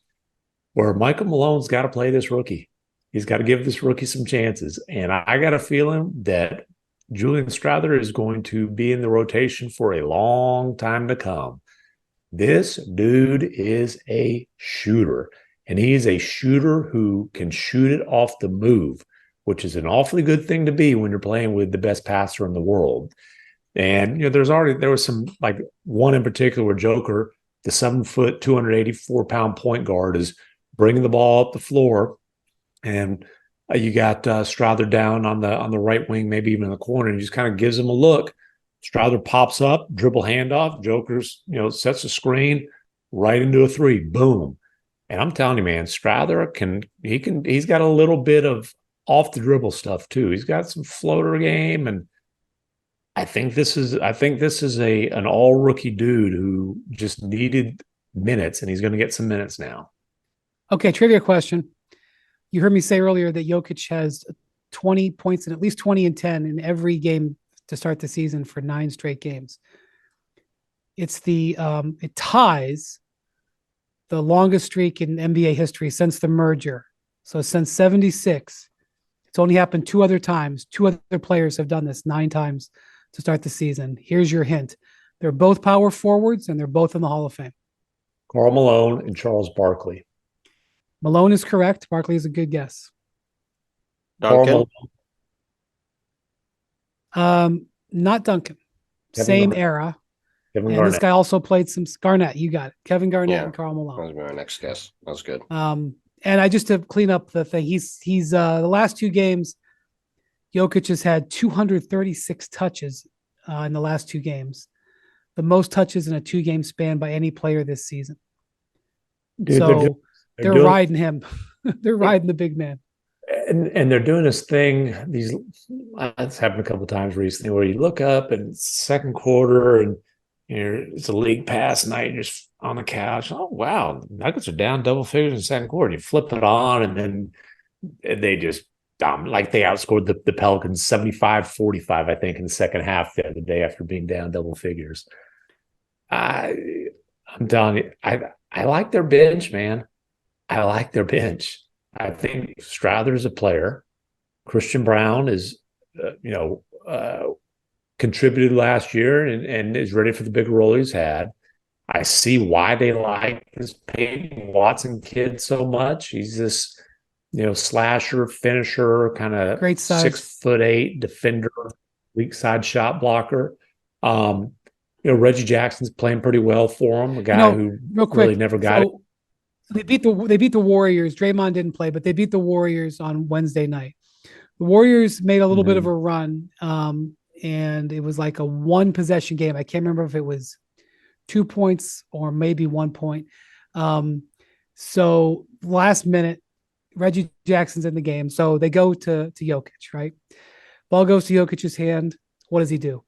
where Michael Malone's got to play this rookie. He's got to give this rookie some chances. And I got a feeling that Julian Strawther is going to be in the rotation for a long time to come. This dude is a shooter, and he is a shooter who can shoot it off the move, which is an awfully good thing to be when you're playing with the best passer in the world. And, there was some, one in particular where Joker, the 7-foot, 284-pound point guard, is bringing the ball up the floor, and you got Strawther down on the right wing, maybe even in the corner, and he just kind of gives him a look. Strawther pops up, dribble handoff. Joker's, sets a screen right into a 3. Boom. And I'm telling you, man, Strawther he's got a little bit of off the dribble stuff too. He's got some floater game, and I think this is an all rookie dude who just needed minutes, and he's going to get some minutes now. Okay, trivia question. You heard me say earlier that Jokic has 20 points and at least 20 and 10 in every game to start the season for 9 straight games. It's it ties the longest streak in NBA history since the merger. So since 76, it's only happened 2 other times. 2 other players have done this 9 times to start the season. Here's your hint. They're both power forwards and they're both in the Hall of Fame. Karl Malone and Charles Barkley. Malone is correct. Barkley is a good guess. Duncan? Not Duncan. Kevin Same Garnett. era. Kevin And Garnett. this guy also played some Garnett. You got it. Kevin Garnett Yeah. and Karl That Malone. was my next guess. That was good. And I just to clean up the thing, he's the last 2 games, Jokic has had 236 touches in the last 2 games, the most touches in a 2-game span by any player this season. Dude, So they're doing- riding him. They're riding the big man. And they're doing this thing. It's happened a couple of times recently where you look up and it's second quarter and it's a league pass night. And you're just on the couch. Oh wow, Nuggets are down double figures in the second quarter. You flip it on, and then they just they outscored the Pelicans 75-45, I think, in the second half the other day after being down double figures. I'm telling you, I like their bench, man. I like their bench. I think Strawther is a player. Christian Brown is, contributed last year and is ready for the big role he's had. I see why they like this Peyton Watson kid so much. He's this slasher, finisher, kind of Great size. 6'8" defender, weak side shot blocker. Reggie Jackson's playing pretty well for him, a guy who real really quick. never got it. So they beat the Warriors. Draymond didn't play, but they beat the Warriors on Wednesday night. The Warriors made a little bit of a run, and it was like a one possession game. I can't remember if it was 2 points or maybe 1 point. So last minute, Reggie Jackson's in the game. So they go to Jokic, right? Ball goes to Jokic's hand. What does he do?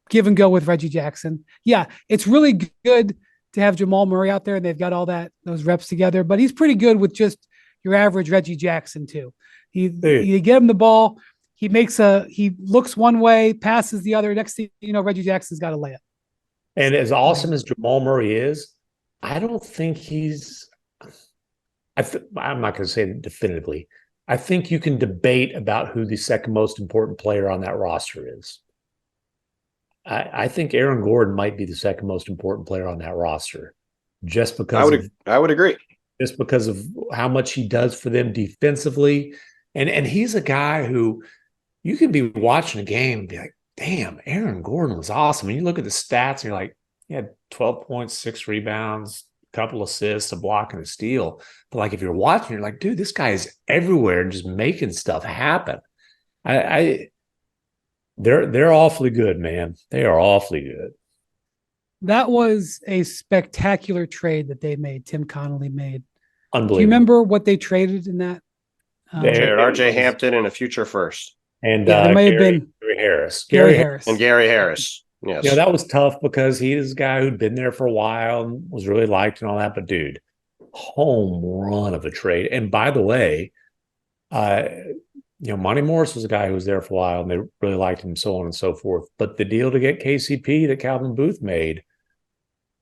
Give and go with Reggie Jackson. Yeah, it's really good to have Jamal Murray out there and they've got those reps together, but he's pretty good with just your average Reggie Jackson too. You get him the ball. He looks one way, passes the other. Next thing you know, Reggie Jackson's got a layup. And as awesome as Jamal Murray is, I don't think I'm not going to say it definitively. I think you can debate about who the second most important player on that roster is. I think Aaron Gordon might be the second most important player on that roster, just because I would agree. Just because of how much he does for them defensively, and he's a guy who you can be watching a game and be like, "Damn, Aaron Gordon was awesome." And you look at the stats, and you're like, "He had 12 points, 6 rebounds, a couple assists, a block, and a steal." But like if you're watching, you're like, "Dude, this guy is everywhere and just making stuff happen." They're awfully good, man. They are awfully good. That was a spectacular trade that they made. Tim Connolly made. Unbelievable. Do you remember what they traded in that? RJ Hampton and a future first. And there may have been Gary Harris. Gary Harris. And Gary Harris. Yes. That was tough because he is a guy who'd been there for a while and was really liked and all that. But dude, home run of a trade. And by the way, Monty Morris was a guy who was there for a while and they really liked him, so on and so forth. But the deal to get KCP that Calvin Booth made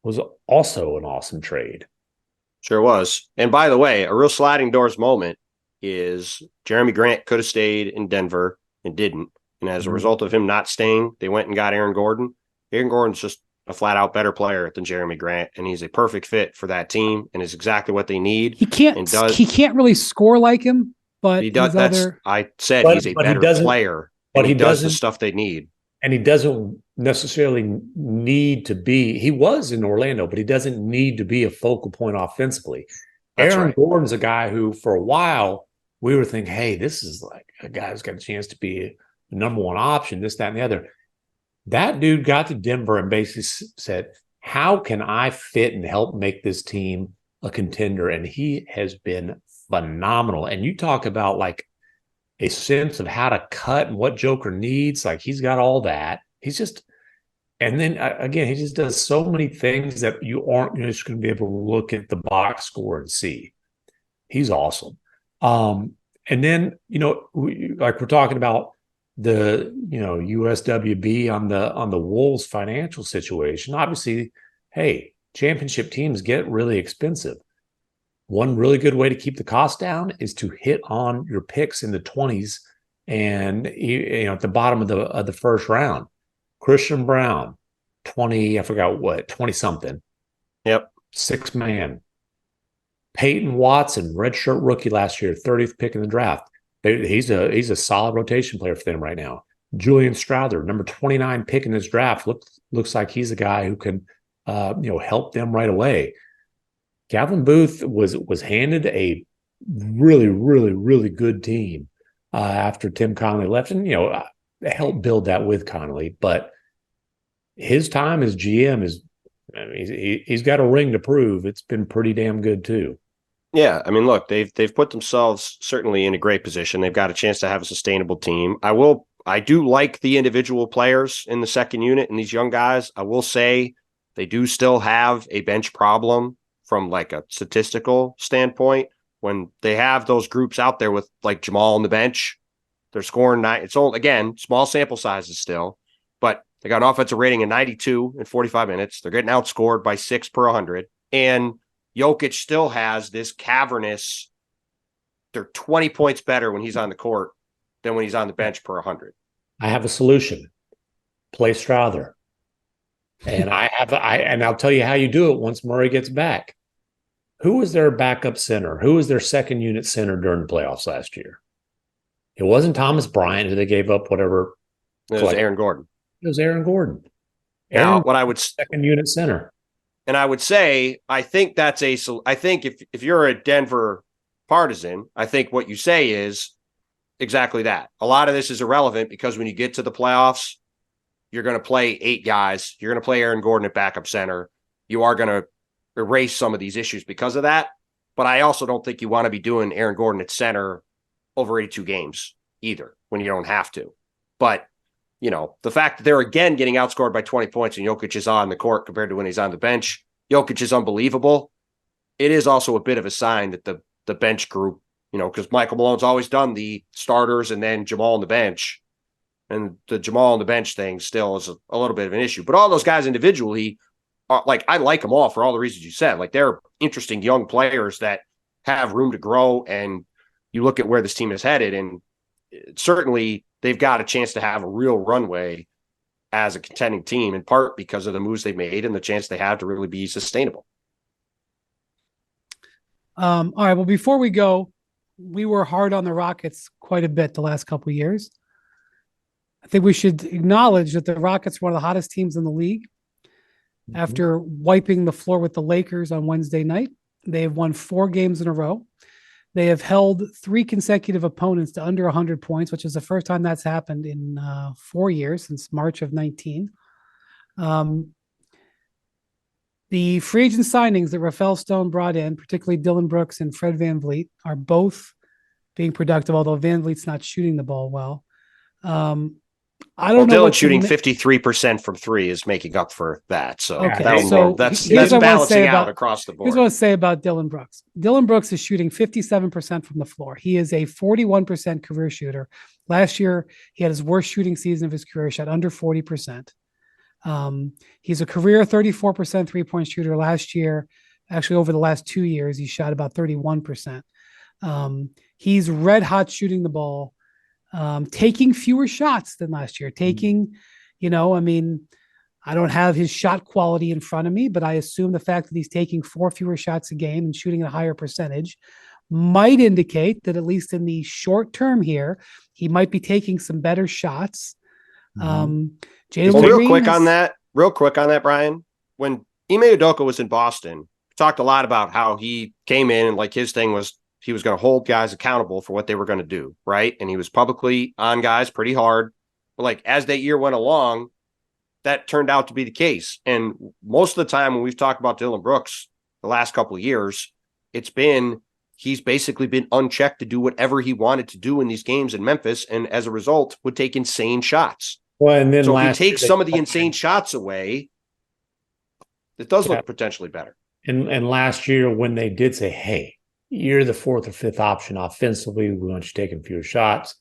was also an awesome trade. Sure was. And by the way, a real sliding doors moment is Jeremy Grant could have stayed in Denver and didn't. And as a result of him not staying, they went and got Aaron Gordon. Aaron Gordon's just a flat out better player than Jeremy Grant, and he's a perfect fit for that team and is exactly what they need. He can't really score like him. But he does. I said he's a better player, but he does the stuff they need. And he doesn't necessarily need to be. He was in Orlando, but he doesn't need to be a focal point offensively. Aaron Gordon's a guy who, for a while, we were thinking, "Hey, this is like a guy who's got a chance to be the number one option." This, that, and the other. That dude got to Denver and basically said, "How can I fit and help make this team a contender?" And he has been phenomenal. And you talk about like a sense of how to cut and what Joker needs. Like he's got all that. He's just, and then again, he just does so many things that you aren't just going to be able to look at the box score and see. He's awesome. And then, we're talking about the, USWB on the Wolves financial situation. Obviously, hey, championship teams get really expensive. One really good way to keep the cost down is to hit on your picks in the 20s and at the bottom of the first round. Christian Brown, 20, I forgot what, 20 something. Yep. 6-man. Peyton Watson, redshirt rookie last year, 30th pick in the draft. He's a solid rotation player for them right now. Julian Strather, number 29 pick in this draft, looks like he's a guy who can help them right away. Calvin Booth was handed a really, really, really good team after Tim Connolly left, and helped build that with Connolly. But his time as GM he's got a ring to prove. It's been pretty damn good too. Yeah, I mean, look, they've put themselves certainly in a great position. They've got a chance to have a sustainable team. I do like the individual players in the second unit and these young guys. I will say they do still have a bench problem from like a statistical standpoint. When they have those groups out there with like Jamal on the bench, they're scoring 9. It's all, again, small sample sizes still, but they got an offensive rating of 92 in 45 minutes. They're getting outscored by 6 per 100. And Jokic still has this cavernous, they're 20 points better when he's on the court than when he's on the bench per 100. I have a solution. Play Strather. And I'll tell you how you do it once Murray gets back. Who was their backup center? Who was their second unit center during the playoffs last year? It wasn't Thomas Bryant, who they gave up whatever. It was Aaron Gordon. It was Aaron Gordon. Now, what I would second unit center. And I would say, I think if you're a Denver partisan, I think what you say is exactly that. A lot of this is irrelevant because when you get to the playoffs, you're going to play 8 guys. You're going to play Aaron Gordon at backup center. You are going to erase some of these issues because of that. But I also don't think you want to be doing Aaron Gordon at center over 82 games either when you don't have to. But, the fact that they're again getting outscored by 20 points and Jokic is on the court compared to when he's on the bench, Jokic is unbelievable. It is also a bit of a sign that the bench group, because Michael Malone's always done the starters and then Jamal on the bench. And the Jamal on the bench thing still is a little bit of an issue. But all those guys individually, I like them all for all the reasons you said. Like, they're interesting young players that have room to grow. And you look at where this team is headed, and certainly they've got a chance to have a real runway as a contending team, in part because of the moves they made and the chance they have to really be sustainable. All right. Well, before we go, we were hard on the Rockets quite a bit the last couple of years. I think we should acknowledge that the Rockets were one of the hottest teams in the league. Mm-hmm. After wiping the floor with the Lakers on Wednesday night, they have won 4 games in a row. They have held 3 consecutive opponents to under 100 points, which is the first time that's happened in 4 years, since March of 19. The free agent signings that Rafael Stone brought in, particularly Dillon Brooks and Fred VanVleet, are both being productive, although VanVleet's not shooting the ball well. I don't know. Dillon shooting 53% from 3 is making up for that. So, that's balancing out across the board. Here's what I say about Dillon Brooks. Dillon Brooks is shooting 57% from the floor. He is a 41% career shooter. Last year, he had his worst shooting season of his career, shot under 40%. He's a career 34% three-point shooter. Last year, actually over the last 2 years, he shot about 31%. He's red hot shooting the ball. Taking fewer shots than last year. I don't have his shot quality in front of me, but I assume the fact that he's taking 4 fewer shots a game and shooting at a higher percentage might indicate that, at least in the short term here, he might be taking some better shots. Real quick on that, Brian. When Ime Udoka was in Boston, we talked a lot about how he came in and his thing was, he was going to hold guys accountable for what they were going to do, right? And he was publicly on guys pretty hard. But as that year went along, that turned out to be the case. And most of the time when we've talked about Dillon Brooks the last couple of years, he's basically been unchecked to do whatever he wanted to do in these games in Memphis, and as a result would take insane shots. Well, and then so if he takes some of the insane shots away, it does look potentially better. And last year, when they did say, hey, you're the 4th or 5th option offensively, we want you taking fewer shots,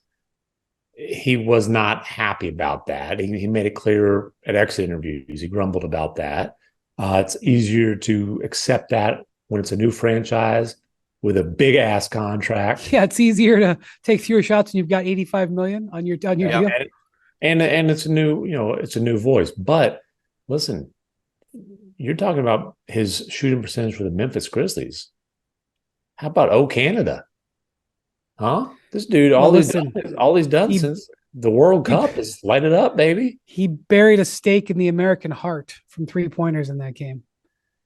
he was not happy about that. He made it clear at exit interviews. He grumbled about that. It's easier to accept that when it's a new franchise with a big ass contract. Yeah, it's easier to take fewer shots when you've got $85 million on your deal. And it's a new voice. But listen, you're talking about his shooting percentage for the Memphis Grizzlies. How about Canada? Huh? This dude, all he's done since the World Cup is light it up, baby. He buried a stake in the American heart from 3-pointers in that game.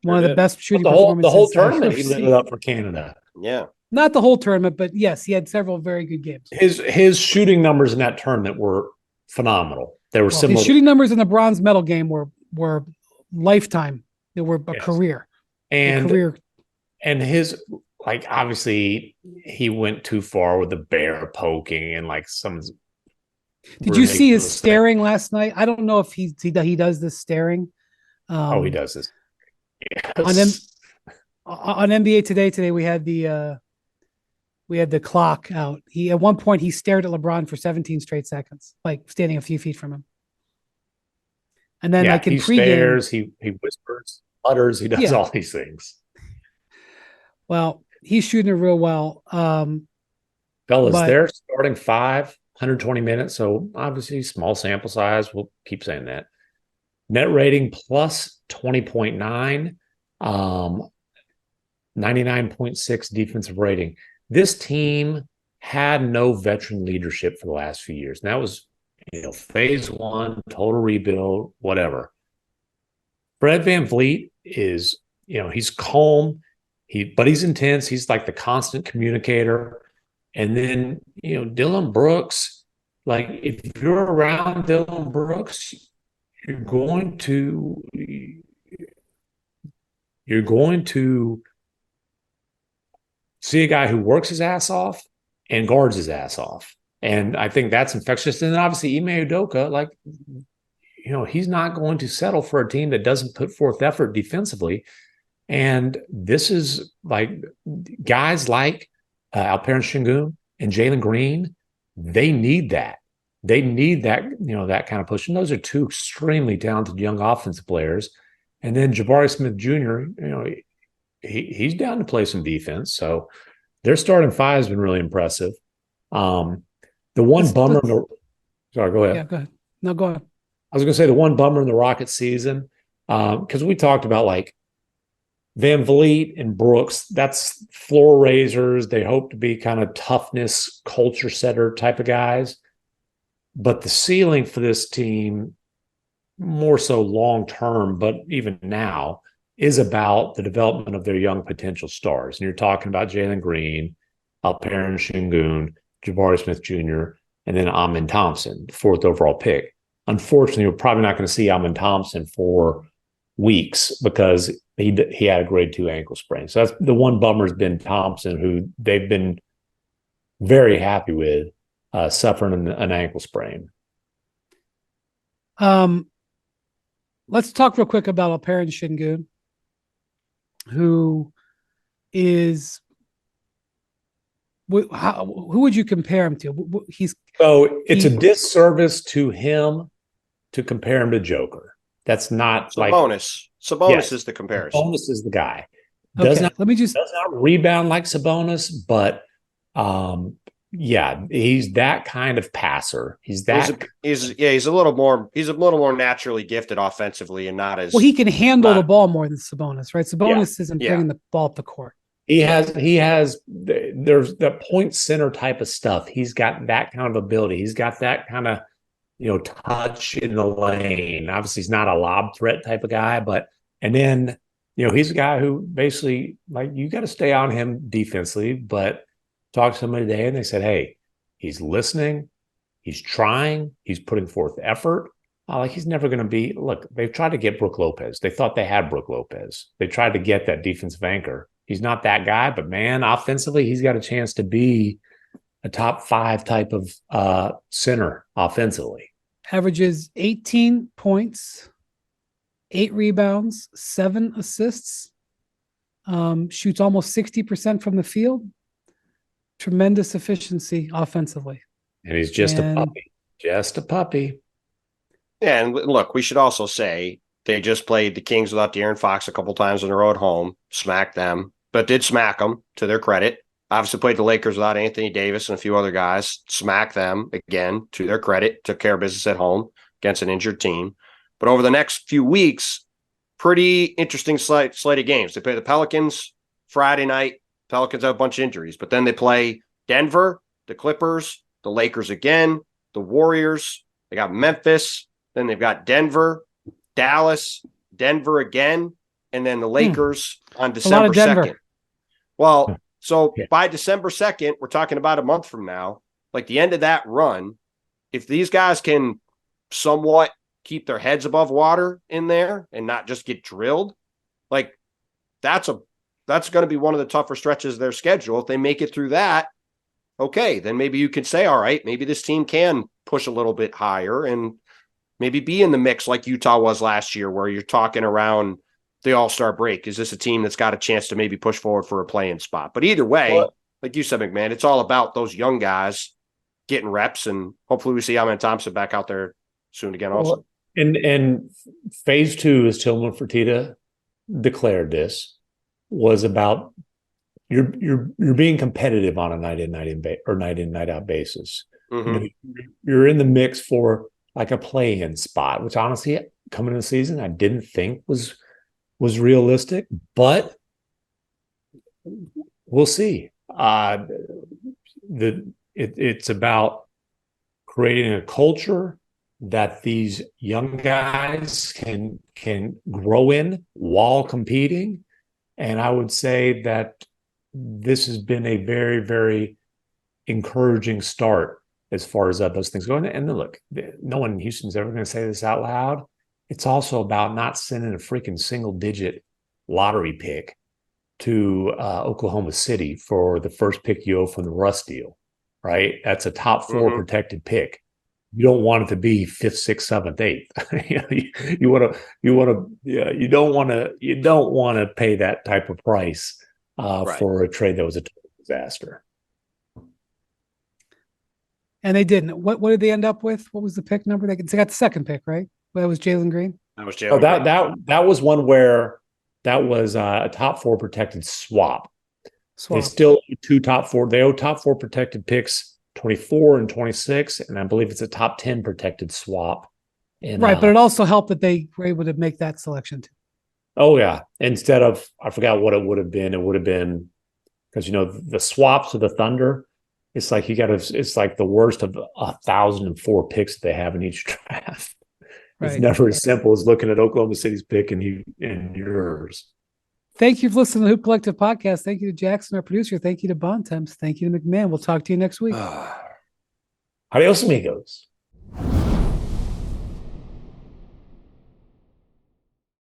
One of the best shooting performances. The whole tournament, he lit it up for Canada. Yeah. Not the whole tournament, but yes, he had several very good games. His shooting numbers in that tournament were phenomenal. They were similar. His shooting numbers in the bronze medal game were lifetime. They were a career. And his, obviously he went too far with the bear poking and some. Did you see his staring last night? I don't know if he does this staring. He does this. Yes. On NBA Today we had the clock out. At one point he stared at LeBron for 17 straight seconds, standing a few feet from him. And then in he pregame, stares, he whispers, utters, he does all these things. Well, he's shooting it real well. Fellas, they're starting 120 minutes, so obviously small sample size. We'll keep saying that. Net rating plus 20.9. 99.6 defensive rating. This team had no veteran leadership for the last few years. And that was, phase one, total rebuild, whatever. Fred VanVleet is, he's calm, but he's intense. He's like the constant communicator. And then, Dylan Brooks, like if you're around Dylan Brooks, you're going to see a guy who works his ass off and guards his ass off. And I think that's infectious. And then obviously Ime Udoka, like, he's not going to settle for a team that doesn't put forth effort defensively. And this is like guys like Alperen Sengun and Jalen Green, they need that. They need that, that kind of push. And those are two extremely talented young offensive players. And then Jabari Smith Jr., he's down to play some defense. So their starting five has been really impressive. The one bummer sorry, go ahead. Yeah, go ahead. No, go ahead. I was going to say the one bummer in the Rockets season, because we talked about like VanVleet and Brooks, that's floor raisers. They hope to be kind of toughness, culture setter type of guys. But the ceiling for this team, more so long term, but even now, is about the development of their young potential stars. And you're talking about Jalen Green, Alperen Sengun, Jabari Smith Jr., and then Amin Thompson, fourth overall pick. Unfortunately, we're probably not going to see Amin Thompson for weeks because he had a grade 2 ankle sprain. So that's the one bummer has been Thompson, who they've been very happy with suffering an ankle sprain. Let's talk real quick about Alperen Sengun, who is who would you compare him to? It's a disservice to him to compare him to Joker. That's not Sabonis. Sabonis is the comparison. Sabonis is the guy. Does not rebound like Sabonis, but he's that kind of passer. He's a little more naturally gifted offensively and not as he can handle the ball more than Sabonis, right? Sabonis isn't bringing the ball up the court. There's that point center type of stuff. He's got that kind of ability. He's got that kind of, touch in the lane. Obviously he's not a lob threat type of guy, and then, he's a guy who basically, like, you got to stay on him defensively, but talked to somebody today and they said, hey, he's listening, he's trying, he's putting forth effort. He's never going to be, look, they've tried to get Brook Lopez. They thought they had Brook Lopez. They tried to get that defensive anchor. He's not that guy, but man, offensively, he's got a chance to be a top 5 type of center offensively. Averages 18 points, 8 rebounds, 7 assists, shoots almost 60% from the field. Tremendous efficiency offensively. And he's just a puppy. Yeah, and look, we should also say they just played the Kings without De'Aaron Fox a couple times on the road home, smacked them, but did smack them to their credit. Obviously played the Lakers without Anthony Davis and a few other guys, smacked them again to their credit, took care of business at home against an injured team. But over the next few weeks, pretty interesting slate of games. They play the Pelicans Friday night. Pelicans have a bunch of injuries, but then they play Denver, the Clippers, the Lakers again, the Warriors. They got Memphis. Then they've got Denver, Dallas, Denver again, and then the Lakers on December 2nd. Well, so by December 2nd, we're talking about a month from now, like the end of that run, if these guys can somewhat keep their heads above water in there and not just get drilled, like that's going to be one of the tougher stretches of their schedule. If they make it through that, okay, then maybe you can say, all right, maybe this team can push a little bit higher and maybe be in the mix like Utah was last year, where you're talking around the All-Star break. Is this a team that's got a chance to maybe push forward for a play-in spot? But either way, like you said, MacMahon, it's all about those young guys getting reps, and hopefully we see Amin Thompson back out there soon again also. And phase 2, as Tillman Fertitta declared this, was about you're being competitive on a night in night out basis. Mm-hmm. You're in the mix for like a play-in spot, which honestly, coming into the season, I didn't think was realistic. But we'll see. It's about creating a culture that these young guys can grow in while competing. And I would say that this has been a very, very encouraging start as far as those things go. And look, no one in Houston's ever going to say this out loud. It's also about not sending a freaking single-digit lottery pick to Oklahoma City for the first pick you owe from the Russ deal, right? That's a top 4 protected pick. You don't want it to be 5th, 6th, 7th, 8th. You don't want to pay that type of price for a trade that was a total disaster. And they didn't. What did they end up with? What was the pick number? They got the second pick, right? That was Jalen Green. That was Jalen. That was one where that was a top 4 protected swap. They still owe 2 top 4. They owe top 4 protected picks, 24 and 26, and I believe it's a top 10 protected swap. And, but it also helped that they were able to make that selection too. Oh yeah, instead of, I forgot what it would have been. It would have been, because the swaps of the Thunder, it's like it's like the worst of 1,004 picks that they have in each draft. It's never as simple as looking at Oklahoma City's pick and yours. Thank you for listening to the Hoop Collective podcast. Thank you to Jackson, our producer. Thank you to Bontemps. Thank you to MacMahon. We'll talk to you next week. Adios, amigos.